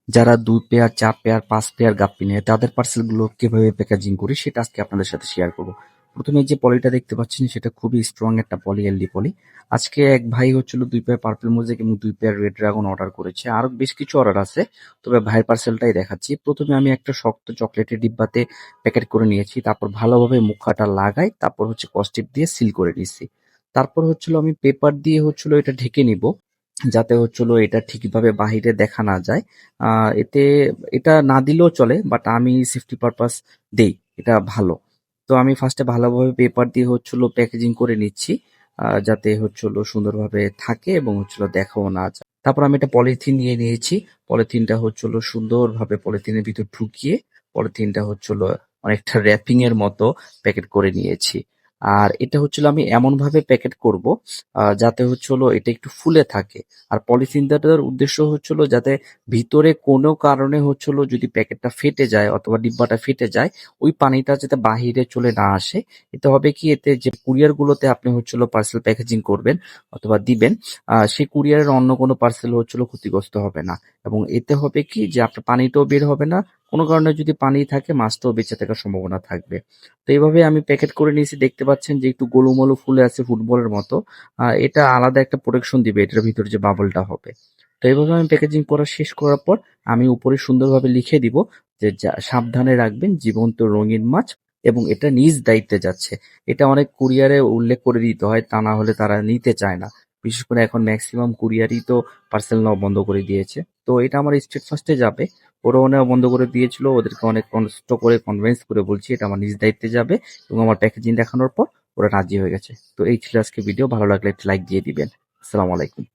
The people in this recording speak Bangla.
যারা ২ পেয়ার, ৪ পেয়ার, ৫ পেয়ার গাপ্পি নেয় তাদের পার্সেলগুলো কিভাবে প্যাকেজিং করি সেটা আজকে আপনাদের সাথে শেয়ার করব। প্রথমে যে পলিটা দেখতে পাচ্ছেন সেটা খুবই স্ট্রং একটা পলি, এলডি পলি। আজকে এক ভাই হচ্ছিল ২ পেয়ার পার্পল মোজাইক এবং ২ পেয়ার রেড ড্রাগন অর্ডার করেছে। আরো বেশ কিছু অর্ডার আছে। তবে ভাইয়ের পার্সেলটাই দেখাচ্ছি। প্রথমে আমি একটা শক্ত চকলেটের ডিব্বাতে প্যাকেট করে নিয়েছি। তারপর ভালোভাবে মুখাটা লাগাই, তারপর হচ্ছে কস্টিপ দিয়ে সিল করে নিছি। তারপর হচ্ছিল আমি পেপার দিয়ে হচ্ছিল এটা ঢেকে নিব। যাতে হচ্ছিল এটা ঠিকভাবে বাহিরে দেখা না যায়। এতে এটা না দিলেও চলে, বাট আমি সেফটি পারপাস দেই, এটা ভালো। তো আমি ফার্স্টে ভালোভাবে পেপার দিয়ে হচ্ছিল প্যাকেজিং করে নিচ্ছি, যাতে হচ্ছিল সুন্দরভাবে থাকে এবং হচ্ছিল দেখাও না যায়। তারপর আমি একটা পলিথিন নিয়ে নিয়েছি। পলিথিনটা হচ্ছিল সুন্দরভাবে পলিথিনের ভিতর ঢুকিয়ে পলিথিনটা হচ্ছিল অনেকটা র্যাপিং এর মতো প্যাকেট করে নিয়েছি। আর এটা হচ্ছিল আমি এমন ভাবে প্যাকেট করব যাতে হচ্ছিল এটা একটু ফুলে থাকে। আর পলিথিনটার উদ্দেশ্য হচ্ছিল যাতে ভিতরে কোনো কারণে হচ্ছিল যদি প্যাকেটটা ফেটে যায় অথবা ডিব্বাটা ফেটে যায়, ওই পানিটা যাতে বাহিরে চলে না আসে। এতে হবে কি, এতে যে কুরিয়ার গুলোতে আপনি হচ্ছিল পার্সেল প্যাকেজিং করবেন অথবা দিবেন, সেই কুরিয়ারের অন্য কোনো পার্সেল হচ্ছিল ক্ষতিগ্রস্ত হবে না। এবং এতে হবে কি যে আপনার পানিটাও বের হবে না, কোনো কারণে যদি পানি থাকে মাছটাও বেঁচে থাকার সম্ভাবনা থাকবে। তো এইভাবে আমি প্যাকেট করে নিয়েছি, দেখতে পাচ্ছেন যে একটু গোলুমোলু ফুলে আছে ফুটবলের মতো। এটা আলাদা একটা প্রোটেকশন দিবে এটার ভিতরে যে বাবলটা হবে। তো এইভাবে আমি প্যাকেজিং করা শেষ করার পর আমি উপরে সুন্দরভাবে লিখে দিব যে সাবধানে রাখবেন জীবন্ত রঙিন মাছ এবং এটা নিজ দায়িত্বে যাচ্ছে। এটা অনেক কুরিয়ারে উল্লেখ করে দিতে হয়, তা না হলে তারা নিতে চায় না। বিশেষ করে এখন ম্যাক্সিমাম কুরিয়ারই তো পার্সেল নেওয়া বন্ধ করে দিয়েছে। তো এটা আমার স্টেট ফার্স্টে যাবে। ওরাও নেওয়া বন্ধ করে দিয়েছিল, ওদেরকে অনেক কষ্ট করে কনভিন্স করে বলছি এটা আমার নিজ দায়িত্বে যাবে, এবং আমার প্যাকেজিং দেখানোর পর ওরা রাজি হয়ে গেছে। তো এই ছিল আজকে ভিডিও, ভালো লাগলে একটা লাইক দিয়ে দিবেন। আসসালামু আলাইকুম।